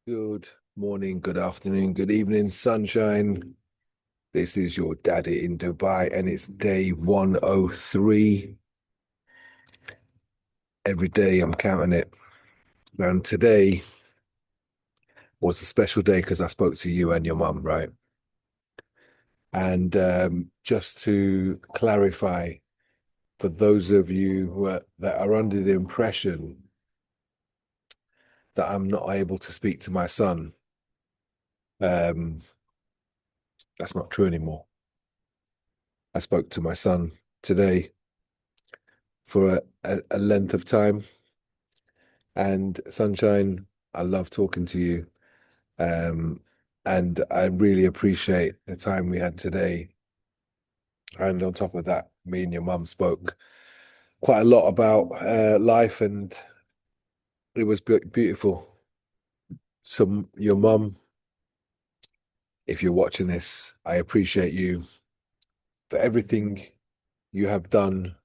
Good morning, good afternoon, good evening, sunshine. This is your daddy in Dubai, and it's day 103. Every day I'm counting it. And today was a special day because I spoke to you and your mum, right? And just to clarify, for those of you that are under the impression that I'm not able to speak to my son, um, that's not true anymore. I spoke to my son today for a length of time. And Sunshine, I love talking to you. Um, and I really appreciate the time we had today. And on top of that, me and your mum spoke quite a lot about life, and it was beautiful. So, your mum, if you're watching this, I appreciate you for everything you have done,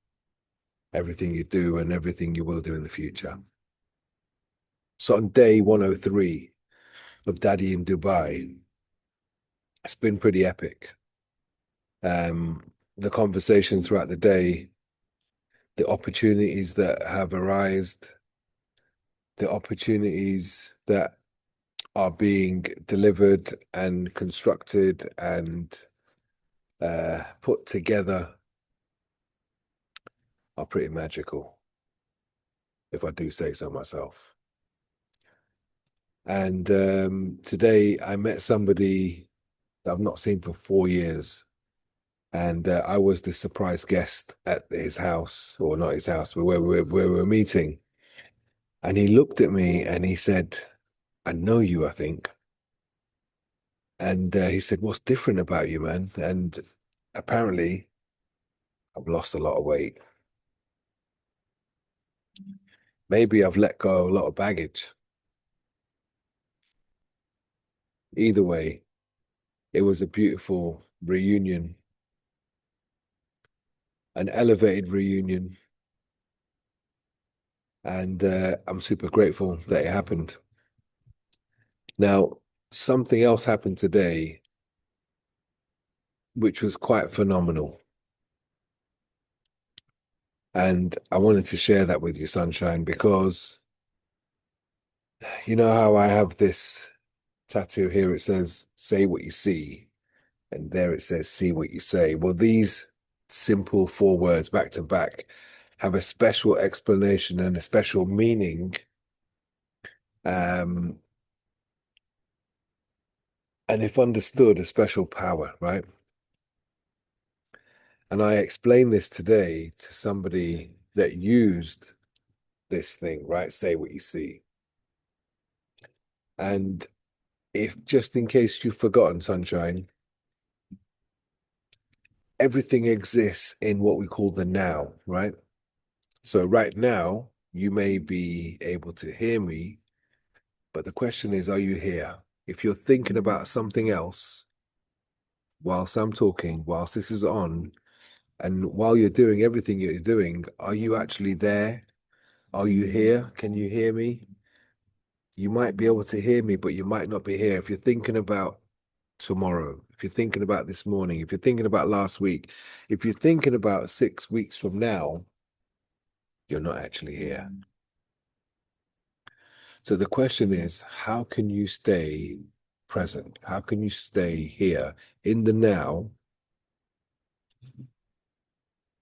everything you do, and everything you will do in the future. So, on day 103 of Daddy in Dubai, it's been pretty epic. The conversation throughout the day, the opportunities that have arisen, the opportunities that are being delivered and constructed and put together are pretty magical, if I do say so myself. And today I met somebody that I've not seen for 4 years. And I was the surprise guest at his house, or not his house, but where we were meeting. And he looked at me and he said, I know you, I think. And he said, what's different about you, man? And apparently, I've lost a lot of weight. Maybe I've let go of a lot of baggage. Either way, it was a beautiful reunion, an elevated reunion. And I'm super grateful that it happened. Now, something else happened today, which was quite phenomenal. And I wanted to share that with you, Sunshine, because you know how I have this tattoo here? It says, say what you see. And there it says, see what you say. Well, these simple four words back to back have a special explanation and a special meaning. Um, and if understood, a special power, right? And I explained this today to somebody that used this thing, right? Say what you see. And if just in case you've forgotten, Sunshine, everything exists in what we call the now, right? So right now, you may be able to hear me, but the question is, are you here? If you're thinking about something else whilst I'm talking, whilst this is on, and while you're doing everything you're doing, are you actually there? Are you here? Can you hear me? You might be able to hear me, but you might not be here. If you're thinking about tomorrow, if you're thinking about this morning, if you're thinking about last week, if you're thinking about 6 weeks from now, you're not actually here. So the question is, how can you stay present? How can you stay here in the now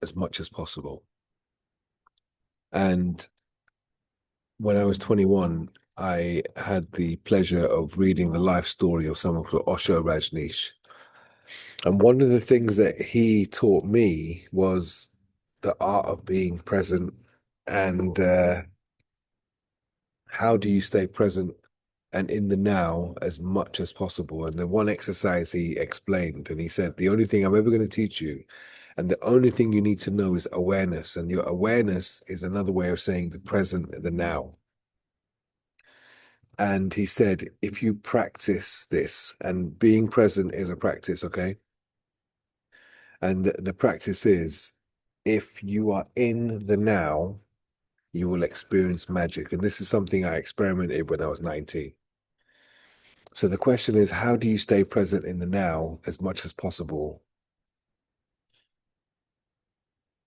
as much as possible? And when I was 21, I had the pleasure of reading the life story of someone called Osho Rajneesh. And one of the things that he taught me was the art of being present and how do you stay present and in the now as much as possible. And the one exercise he explained, and he said, the only thing I'm ever going to teach you, and the only thing you need to know is awareness. And your awareness is another way of saying the present, the now. And he said, if you practice this, and being present is a practice, okay? And the practice is, if you are in the now, you will experience magic. And this is something I experimented when I was 19. So the question is, how do you stay present in the now as much as possible?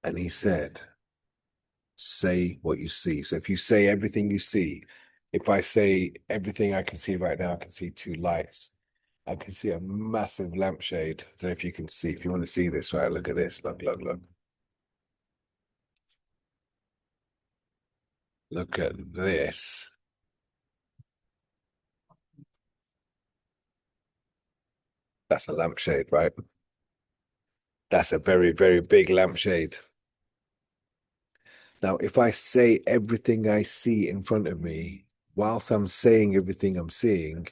And he said, say what you see. So if you say everything you see, if I say everything I can see right now, I can see two lights. I can see a massive lampshade. I don't know if you can see, if you want to see this, right? Look at this. Look, look, look. Look at this. That's a lampshade, right? That's a very, very big lampshade. Now, if I say everything I see in front of me, whilst I'm saying everything I'm seeing,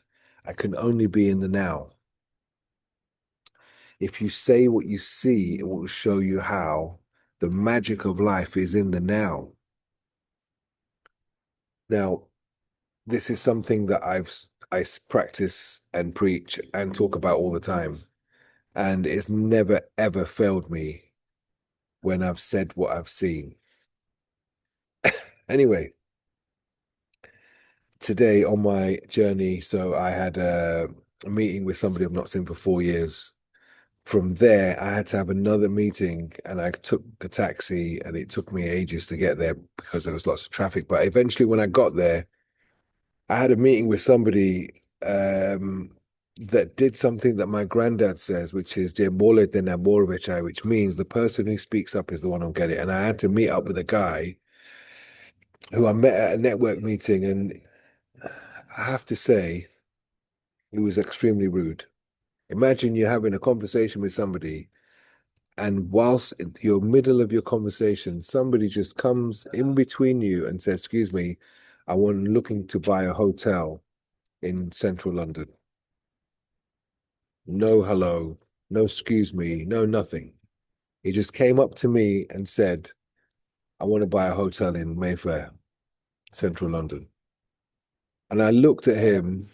I can only be in the now. If you say what you see, it will show you how the magic of life is in the now. Now, this is something that I practice and preach and talk about all the time, and it's never ever failed me when I've said what I've seen. Anyway, today on my journey, so I had a meeting with somebody I've not seen for 4 years. From there, I had to have another meeting and I took a taxi and it took me ages to get there because there was lots of traffic. But eventually, when I got there, I had a meeting with somebody that did something that my granddad says, which is "Diabole de Naborovichai," which means the person who speaks up is the one who'll get it. And I had to meet up with a guy who I met at a network meeting, and I have to say, he was extremely rude. Imagine you're having a conversation with somebody, and whilst in your middle of your conversation, somebody just comes in between you and says, "Excuse me, I'm looking to buy a hotel in central London." No hello, no excuse me, no nothing. He just came up to me and said, "I want to buy a hotel in Mayfair, central London." And I looked at him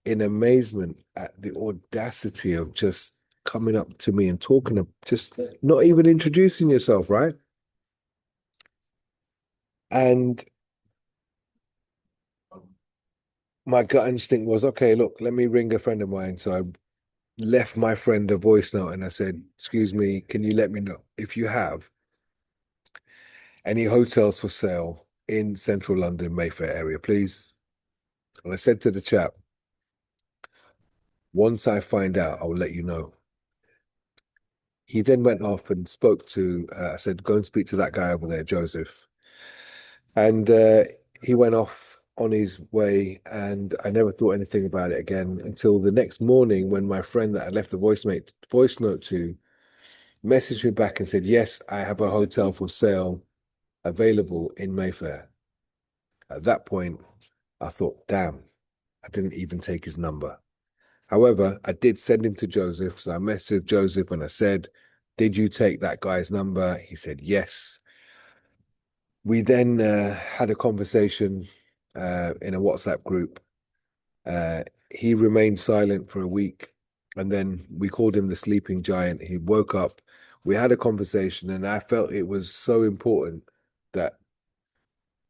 in amazement at the audacity of just coming up to me and talking to just not even introducing yourself, right? And my gut instinct was, okay, look, let me ring a friend of mine. So I left my friend a voice note and I said, "Excuse me, can you let me know if you have any hotels for sale in central London, Mayfair area, please?" And I said to the chap, "Once I find out, I'll let you know." He then went off and spoke to, I said, "Go and speak to that guy over there, Joseph." And he went off on his way, and I never thought anything about it again until the next morning when my friend that I left the voice note to messaged me back and said, "Yes, I have a hotel for sale available in Mayfair." At that point, I thought, damn, I didn't even take his number. However, I did send him to Joseph. So I messaged Joseph and I said, "Did you take that guy's number?" He said, "Yes." We then had a conversation in a WhatsApp group. He remained silent for a week, and then we called him the sleeping giant. He woke up. We had a conversation, and I felt it was so important that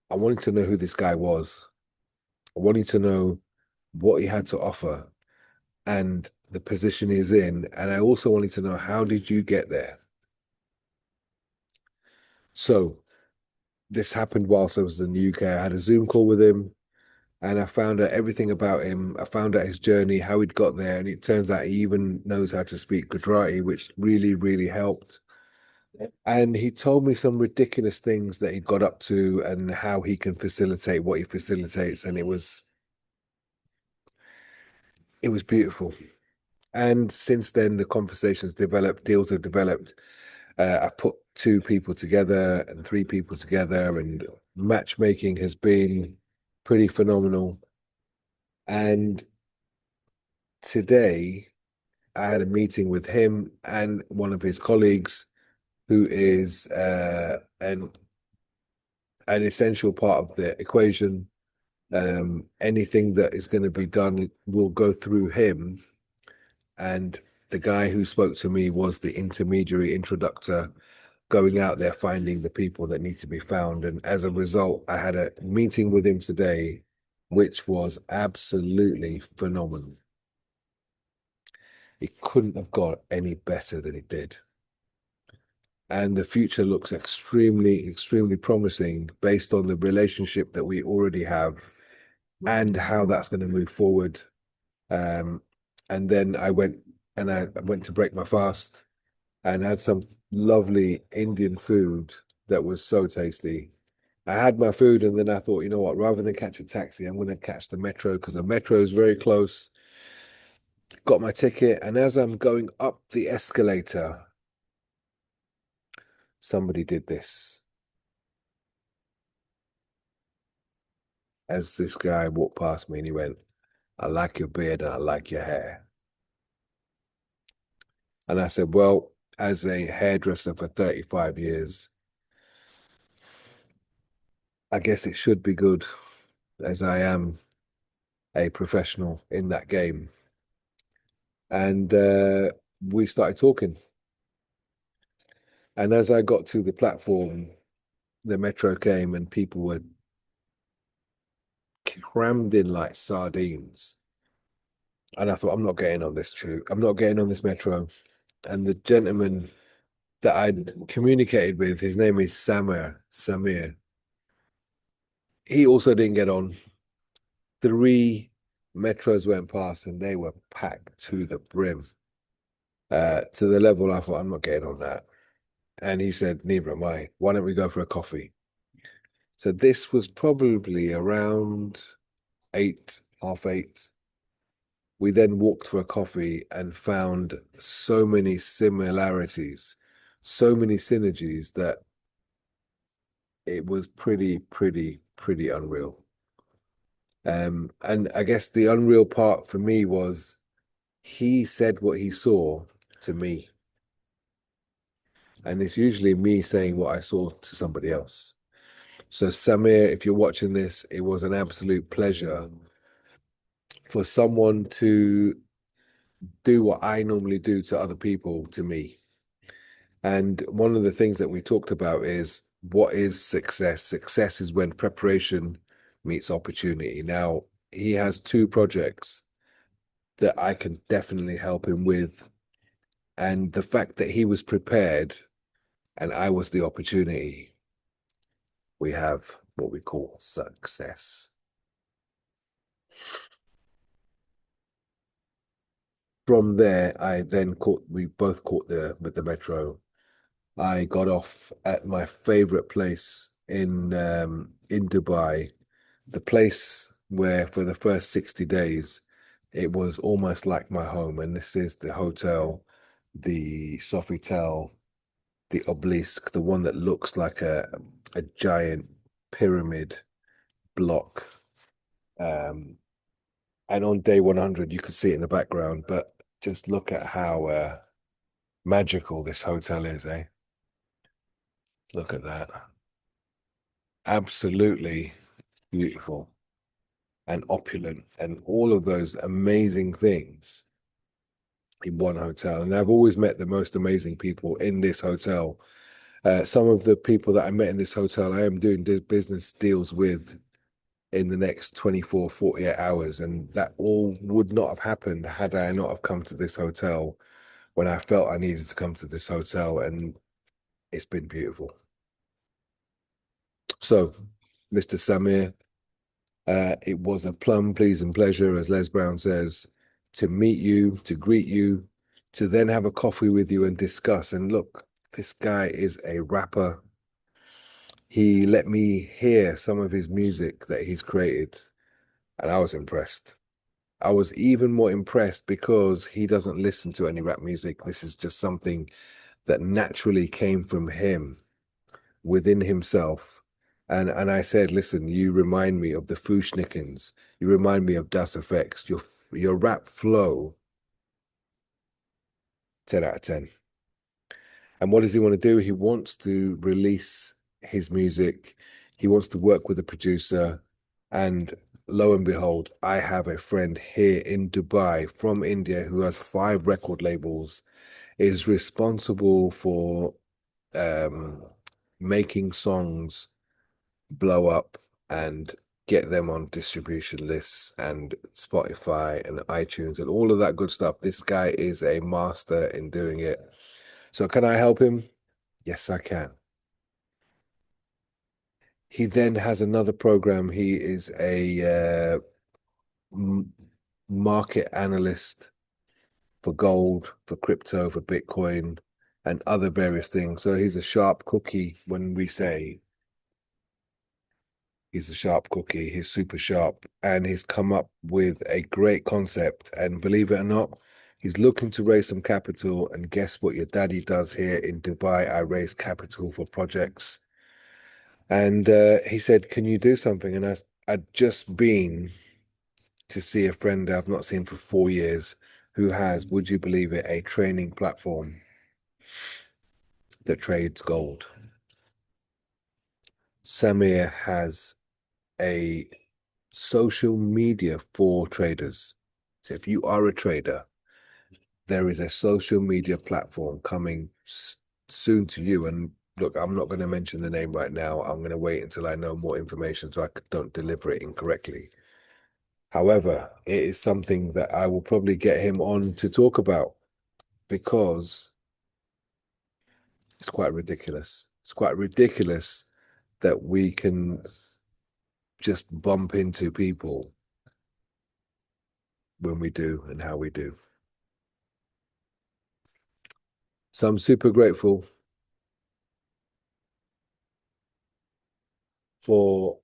I wanted to know who this guy was. I wanted to know what he had to offer and the position he's in. And I also wanted to know, how did you get there? So this happened whilst I was in the UK. I had a Zoom call with him and I found out everything about him. I found out his journey, how he'd got there. And it turns out he even knows how to speak Gujarati, which really, really helped. And he told me some ridiculous things that he got up to and how he can facilitate what he facilitates. And it was beautiful. And since then, the conversations developed, deals have developed. I've put two people together and three people together, and matchmaking has been pretty phenomenal. And today, I had a meeting with him and one of his colleagues, who is an essential part of the equation. Anything that is going to be done will go through him. And the guy who spoke to me was the intermediary introductor, going out there finding the people that need to be found. And as a result, I had a meeting with him today, which was absolutely phenomenal. It couldn't have got any better than it did. And the future looks extremely, extremely promising based on the relationship that we already have and how that's going to move forward. Um, and then I went to break my fast and had some lovely Indian food that was so tasty. I had my food and then I thought, you know what, rather than catch a taxi, I'm going to catch the metro because the metro is very close. Got my ticket, and as I'm going up the escalator, somebody did this. As this guy walked past me and he went, I like your beard and I like your hair. And I said, well, as a hairdresser for 35 years, I guess it should be good as I am a professional in that game. And we started talking. And as I got to the platform, the metro came and people were crammed in like sardines. And I thought, I'm not getting on this tube. I'm not getting on this metro. And the gentleman that I'd communicated with, his name is Samir. He also didn't get on. Three metros went past and they were packed to the brim, to the level I thought, I'm not getting on that. And he said, neither am I. Why don't we go for a coffee? So this was probably around 8, half 8. We then walked for a coffee and found so many similarities, so many synergies that it was pretty unreal. And I guess the unreal part for me was he said what he saw to me. And it's usually me saying what I saw to somebody else. So, Samir, if you're watching this, it was an absolute pleasure for someone to do what I normally do to other people to me. And one of the things that we talked about is what is success? Success is when preparation meets opportunity. Now, he has two projects that I can definitely help him with. And the fact that he was prepared and I was the opportunity, we have what we call success. From there, we both caught the metro. I got off at my favorite place in Dubai, the place where for the first 60 days it was almost like my home. And this is the hotel, the Sofitel, the obelisk, the one that looks like a giant pyramid block. Um, and on day 100, you could see it in the background, but just look at how magical this hotel is, eh? Look at that. Absolutely beautiful and opulent and all of those amazing things in one hotel. And I've always met the most amazing people in this hotel. Some of the people that I met in this hotel, I am doing business deals with in the next 24, 48 hours. And that all would not have happened had I not have come to this hotel when I felt I needed to come to this hotel. And it's been beautiful. So, Mr. Samir, it was a plum pleasing pleasure, as Les Brown says, to meet you, to greet you, to then have a coffee with you and discuss. And look, this guy is a rapper. He let me hear some of his music that he's created, and I was impressed. I was even more impressed because he doesn't listen to any rap music. This is just something that naturally came from him within himself. And I said, listen, you remind me of the Fushnikins. You remind me of Das Effects. Your rap flow, 10 out of 10. And what does he want to do? He wants to release his music. He wants to work with a producer. And lo and behold, I have a friend here in Dubai from India who has 5 record labels, is responsible for making songs blow up and get them on distribution lists and Spotify and iTunes and all of that good stuff. This guy is a master in doing it. So can I help him? Yes, I can. He then has another program. He is a market analyst for gold, for crypto, for Bitcoin, and other various things. So he's a sharp cookie when we say he's a sharp cookie. He's super sharp, and he's come up with a great concept. And believe it or not, he's looking to raise some capital. And guess what your daddy does here in Dubai? I raise capital for projects. And he said, "Can you do something?" And I'd just been to see a friend I've not seen for 4 years who has, would you believe it, a training platform that trades gold. Samir has a social media for traders. So if you are a trader, there is a social media platform coming soon to you. And look, I'm not going to mention the name right now. I'm going to wait until I know more information so I don't deliver it incorrectly. However, it is something that I will probably get him on to talk about because it's quite ridiculous. It's quite ridiculous that we can just bump into people when we do and how we do. So I'm super grateful for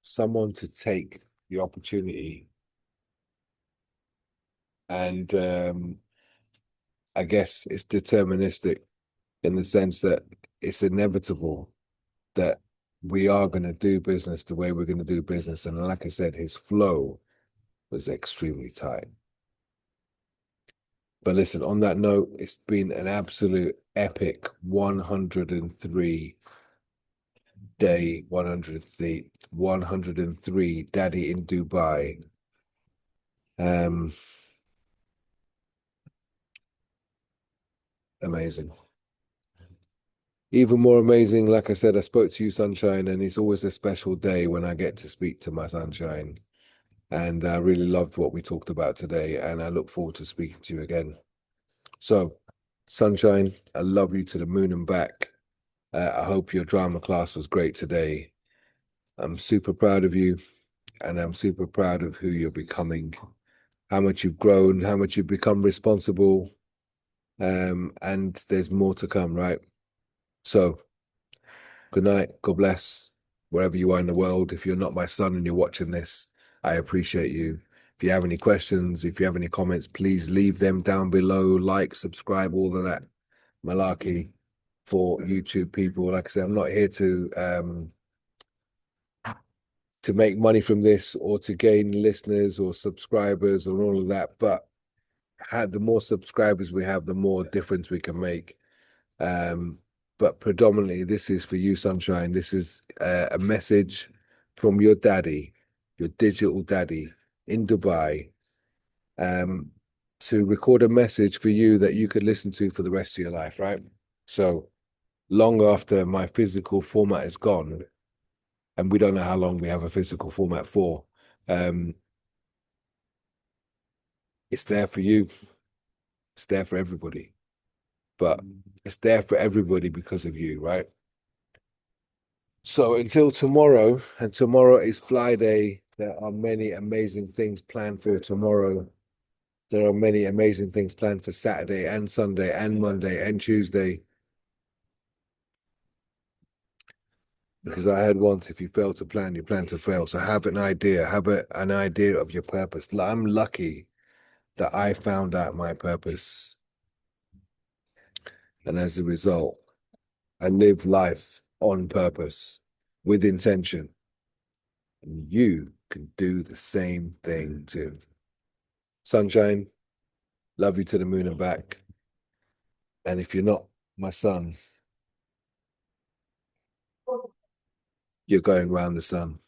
someone to take the opportunity and I guess it's deterministic in the sense that it's inevitable that we are going to do business the way we're going to do business. And like I said, his flow was extremely tight. But listen, on that note, it's been an absolute epic 103 day, 103 Daddy in Dubai. Amazing. Even more amazing, like I said, I spoke to you, Sunshine, and it's always a special day when I get to speak to my Sunshine. And I really loved what we talked about today, and I look forward to speaking to you again. So, Sunshine, I love you to the moon and back. I hope your drama class was great today. I'm super proud of you, and I'm super proud of who you're becoming, how much you've grown, how much you've become responsible. And there's more to come, right? So, good night. God bless wherever you are in the world. If you're not my son and you're watching this, I appreciate you. If you have any questions, if you have any comments, please leave them down below. Like, subscribe, all of that malarkey for YouTube people. Like I said, I'm not here to make money from this or to gain listeners or subscribers or all of that. But the more subscribers we have, the more difference we can make. But predominantly, this is for you, Sunshine. This is a message from your daddy, your digital daddy in Dubai, to record a message for you that you could listen to for the rest of your life, right? So long after my physical format is gone, and we don't know how long we have a physical format for, it's there for you. It's there for everybody. But it's there for everybody because of you, right? So until tomorrow, and tomorrow is Fly Day, there are many amazing things planned for tomorrow. There are many amazing things planned for Saturday and Sunday and Monday and Tuesday. Because I heard once, if you fail to plan, you plan to fail. So have an idea, an idea of your purpose. I'm lucky that I found out my purpose. And as a result, I live life on purpose with intention. And you can do the same thing too. Sunshine, love you to the moon and back. And if you're not my son, you're going round the sun.